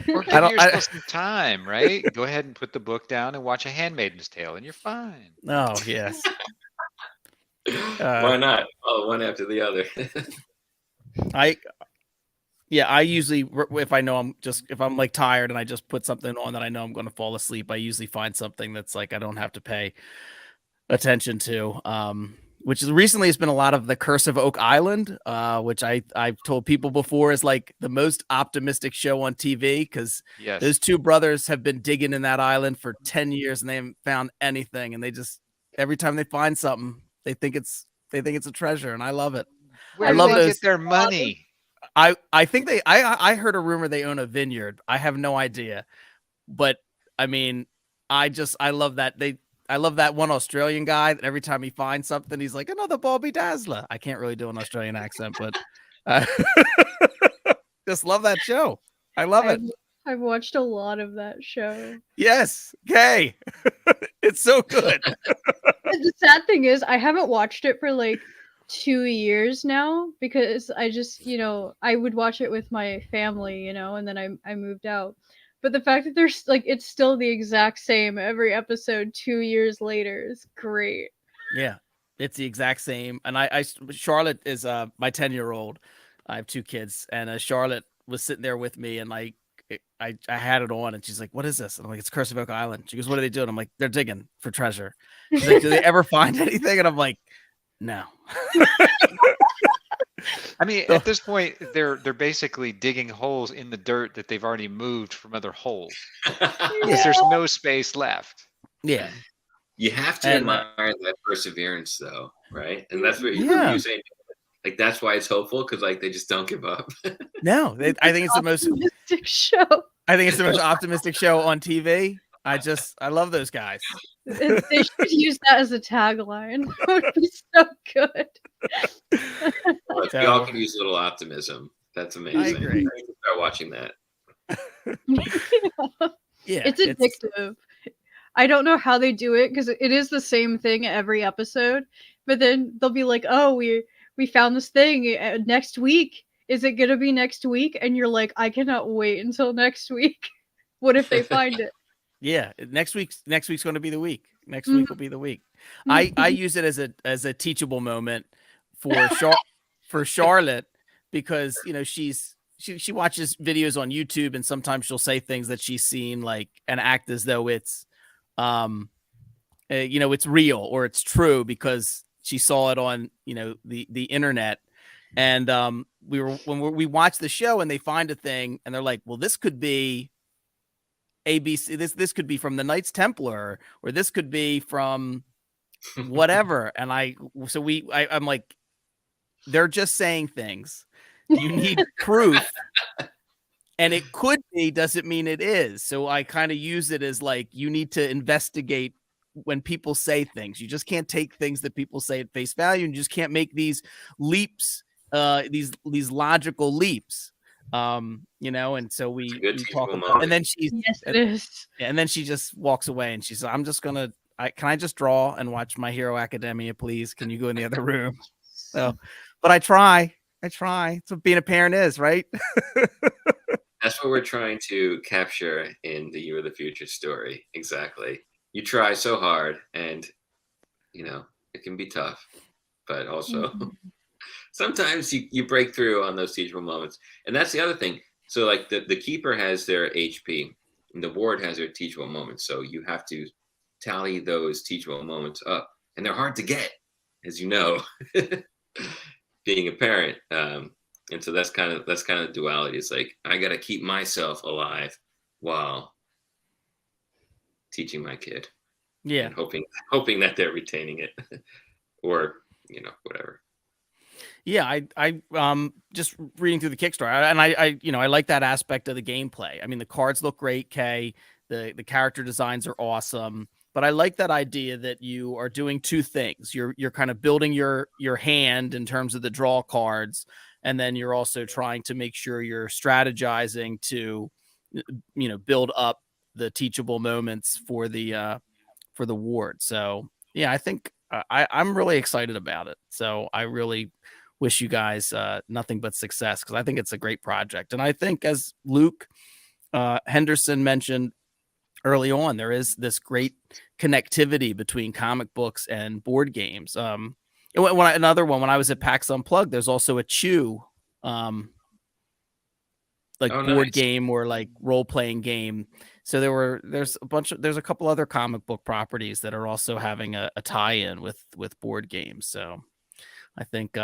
Or give yourself some time, right? Go ahead and put the book down and watch A Handmaid's Tale, and you're fine. oh yes. Why not? Oh, one after the other. I usually, if I'm like tired and I just put something on that I know I'm going to fall asleep, I usually find something that's like I don't have to pay attention to. Which is recently has been a lot of The Curse of Oak Island, which I've told people before is like the most optimistic show on TV because Yes. those two brothers have been digging in that island for 10 years and they haven't found anything, and they just every time they find something they think it's a treasure, and I love it. Where I do love they those. get their money? I think I heard a rumor they own a vineyard. I have no idea, but I mean, I love that I love that one Australian guy that every time he finds something, he's like, another Bobby Dazzler. I can't really do an Australian accent, but just love that show. I love it. I've watched a lot of that show. Yes. Okay. It's so good. The sad thing is, I haven't watched it for like 2 years now because I just, I would watch it with my family, and then I moved out. But the fact that there's like it's still the exact same every episode 2 years later is great. Yeah, it's the exact same. And Charlotte is my 10-year-old. I have 2 kids, and Charlotte was sitting there with me, and like I had it on, and she's like, "What is this?" And I'm like, "It's Curse of Oak Island." She goes, "What are they doing?" I'm like, "They're digging for treasure." She's like, "Do they ever find anything?" And I'm like, "No." I mean, at this point, they're basically digging holes in the dirt that they've already moved from other holes. Because there's no space left. Yeah. You have to admire that perseverance, though, right? And that's what you're saying. Like, that's why it's hopeful, because like they just don't give up. No, I think it's the most optimistic show. I think it's the most optimistic show on TV. I love those guys. They should use that as a tagline. That would be so good. We all can use a little optimism. That's amazing. I agree. I need to start watching that. Yeah, it's addictive. I don't know how they do it because it is the same thing every episode. But then they'll be like, "Oh, we found this thing next week. Is it gonna be next week?" And you're like, "I cannot wait until next week. What if they find it?" Yeah, next week's going to be the week. Next week will be the week. I use it as a teachable moment for Charlotte because she watches videos on YouTube, and sometimes she'll say things that she's seen like and act as though it's it's real or it's true because she saw it on the internet. And when we watch the show and they find a thing and they're like, well, this could be ABC, this could be from the Knights Templar, or this could be from whatever. And I'm like, they're just saying things. You need proof. And it could be, doesn't mean it is. So I kind of use it as like, you need to investigate when people say things. You just can't take things that people say at face value, and you just can't make these leaps, these logical leaps. And so we talk about, and then and then she just walks away and she says, "I'm just gonna, can I just draw and watch My Hero Academia, please? Can you go in the other room?" So, but I try. That's what being a parent is, right? That's what we're trying to capture in the You Are the Future story. Exactly. You try so hard, and it can be tough, but also sometimes you break through on those teachable moments. And that's the other thing. So like the keeper has their HP and the ward has their teachable moments. So you have to tally those teachable moments up, and they're hard to get, as you know, being a parent. And so that's kind of duality. It's like, I got to keep myself alive while teaching my kid. Yeah. And hoping that they're retaining it or, whatever. Yeah, I just reading through the Kickstarter, and I like that aspect of the gameplay. I mean, the cards look great, Kay. The character designs are awesome, but I like that idea that you are doing 2 things. You're kind of building your hand in terms of the draw cards, and then you're also trying to make sure you're strategizing to build up the teachable moments for the ward. So yeah, I think I'm really excited about it. So I really wish you guys nothing but success, because I think it's a great project. And I think, as Luke Henderson mentioned early on, there is this great connectivity between comic books and board games. Another one, when I was at PAX Unplugged, there's also a Chew board nice. game or like role-playing game. So there's a couple other comic book properties that are also having a tie-in with board games. So I think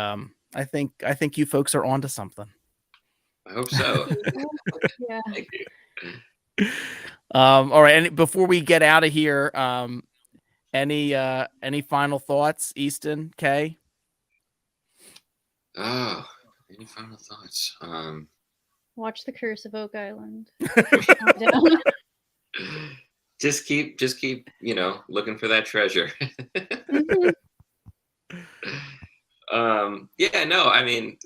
you folks are onto something. I hope so. Yeah. Thank you. All right. And before we get out of here, any final thoughts, Eastin, Kay? Oh, any final thoughts? Watch The Curse of Oak Island. just keep, looking for that treasure. Mhm. Yeah, no, I mean,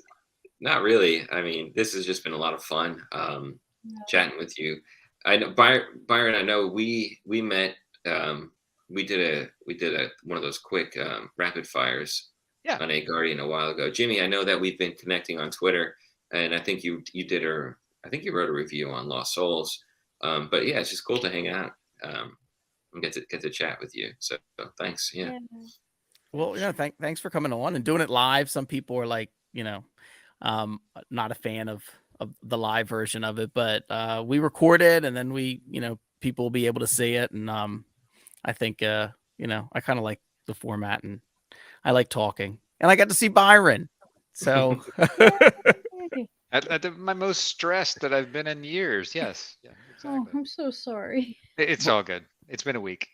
not really. I mean, this has just been a lot of fun, chatting with you. I know Byron. I know we met. We did a one of those quick rapid fires Yeah. on A Guardian a while ago. Jimmy, I know that we've been connecting on Twitter, and I think I think you wrote a review on Lost Souls. But yeah, it's just cool to hang out, and get to chat with you. So thanks. Yeah. Yeah. Well, thanks for coming on and doing it live. Some people are like, not a fan of the live version of it, but we record it and then people will be able to see it. And I think I kind of like the format and I like talking. And I got to see Byron. So Yay. At my most stressed that I've been in years. Yes. Yeah, Oh, exactly. I'm so sorry. It's all good. It's been a week.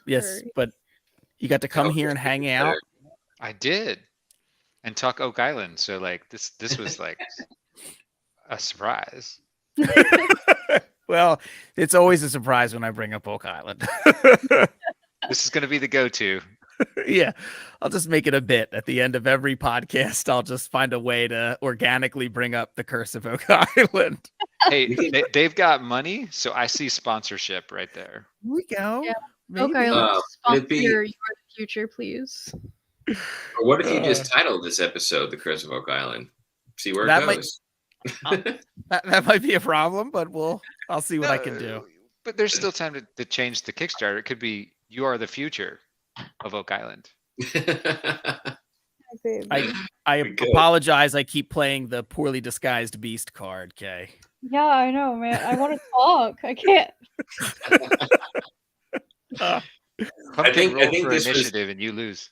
yes, Sorry. but you got to come here and hang out. I did. And talk Oak Island. So like this was like a surprise. Well, it's always a surprise when I bring up Oak Island. This is gonna be the go-to. Yeah, I'll just make it a bit at the end of every podcast. I'll just find a way to organically bring up the Curse of Oak Island. Hey, they've got money, so I see sponsorship right there. Here we go. Yeah. Maybe. Okay, let's it'd sponsor be- You're the Future, please. Or what if you just titled this episode "The Curse of Oak Island"? See where That it might- goes. That might be a problem, but I'll see what I can do. But there's still time to change the Kickstarter. It could be "You Are the Future of Oak Island." Baby. I We could. apologize. I keep playing the poorly disguised beast card, Kay. Yeah, I know, man. I want to talk. I can't. Pumpkin think roll for this was- initiative and you lose.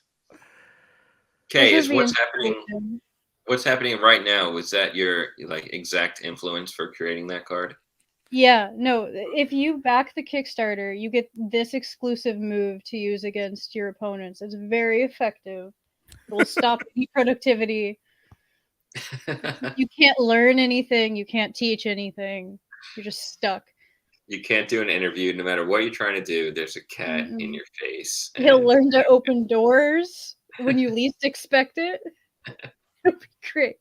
Okay, This is would be what's happening? inspiration. What's happening right now? Was that your exact influence for creating that card? Yeah, no. If you back the Kickstarter, you get this exclusive move to use against your opponents. It's very effective. It will stop any productivity. You can't learn anything. You can't teach anything. You're just stuck. You can't do an interview no matter what you're trying to do. There's a cat in Mm-mm. your face. He'll and- learn to open doors when you least expect it. It'll be great.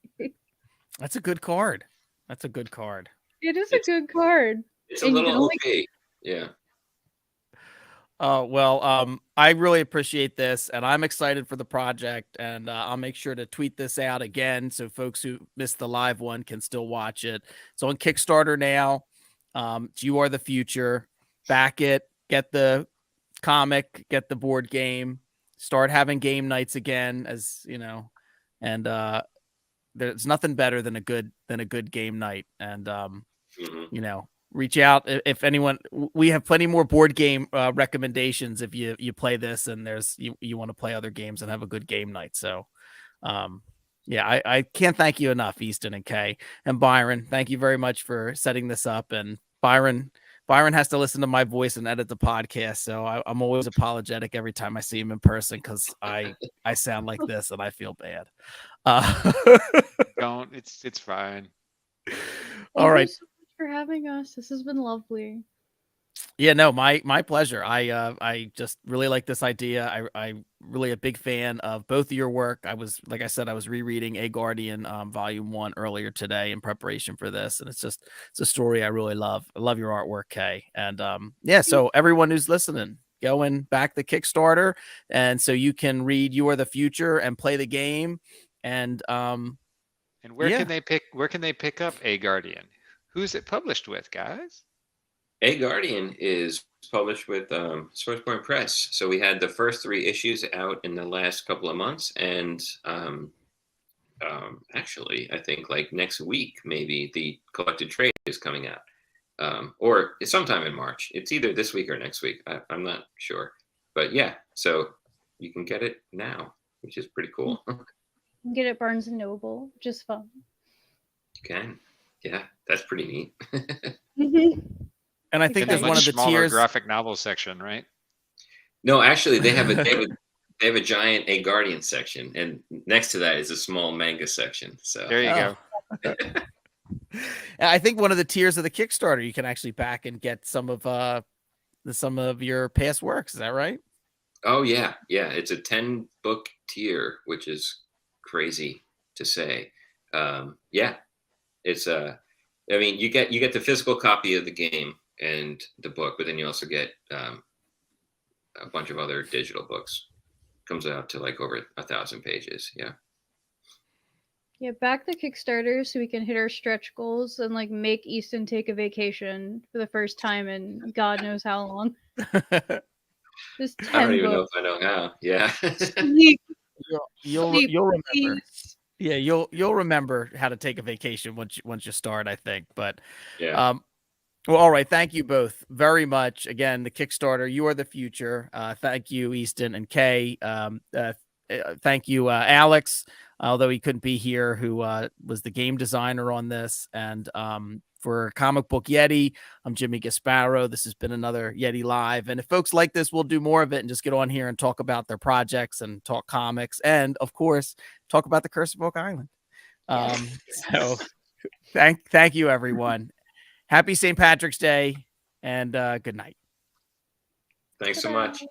That's a good card. That's a good card. It is a good card. It's a and you little only- OP. Yeah. Well, I really appreciate this, and I'm excited for the project, and I'll make sure to tweet this out again so folks who missed the live one can still watch it. It's on Kickstarter now. It's You Are the Future. Back it. Get the comic. Get the board game. Start having game nights again, as you know, and there's nothing better than a good game night, and Mhm. reach out if anyone. We have plenty more board game recommendations if you play this and you want to play other games and have a good game night. So yeah, I can't thank you enough, Eastin and Kay and Byron. Thank you very much for setting this up. And Byron has to listen to my voice and edit the podcast, so I'm always apologetic every time I see him in person because I sound like this and I feel bad. Don't. It's fine. All right. Thank you so much for having us. This has been lovely. Yeah, no, my pleasure. I just really like this idea. I'm really a big fan of both of your work. Like I said, I was rereading A Guardian Volume 1 earlier today in preparation for this, and it's a story I really love. I love your artwork, Kay. And yeah, so everyone who's listening, go and back the Kickstarter, and so you can read You Are the Future and play the game. And And where Yeah. can they pick up A Guardian? Who's it published with, guys? A Guardian is published with Sourcepoint Press. So we had the first 3 issues out in the last couple of months, and actually, I think like next week, maybe the collected trade is coming out, or it's sometime in March. It's either this week or next week. I'm not sure, but yeah. So you can get it now, which is pretty cool. You can get it at Barnes and Noble, which is fun. You can, yeah, that's pretty neat. I think In there's the one of the smaller tiers. graphic novel section, right? No, actually, they have a giant A Guardian section, and next to that is a small manga section. So There you Oh. go. I think one of the tiers of the Kickstarter you can actually back and get some of some of your past works. Is that right? Oh yeah, yeah. It's a 10-book tier, which is crazy to say. Yeah, it's I mean, you get the physical copy of the game and the book, but then you also get a bunch of other digital books. Comes out to like over 1,000 pages. Yeah. Yeah, back the Kickstarter so we can hit our stretch goals and like make Easton take a vacation for the first time in God knows how long. This I don't 10 even know books. if I know how. Yeah. Sleep, You'll sleep, remember. please. Yeah, you'll remember how to take a vacation once you start, I think. But Yeah. well, all right. Thank you both very much. Again, the Kickstarter, you are the future. Thank you, Easton and Kay. Thank you, Alex, although he couldn't be here, who was the game designer on this. And for Comic Book Yeti, I'm Jimmy Gasparo. This has been another Yeti Live. And if folks like this, we'll do more of it and just get on here and talk about their projects and talk comics. And of course, talk about the Curse of Oak Island. So thank you, everyone. Happy St. Patrick's Day and good night. Thanks so Ta-da. much.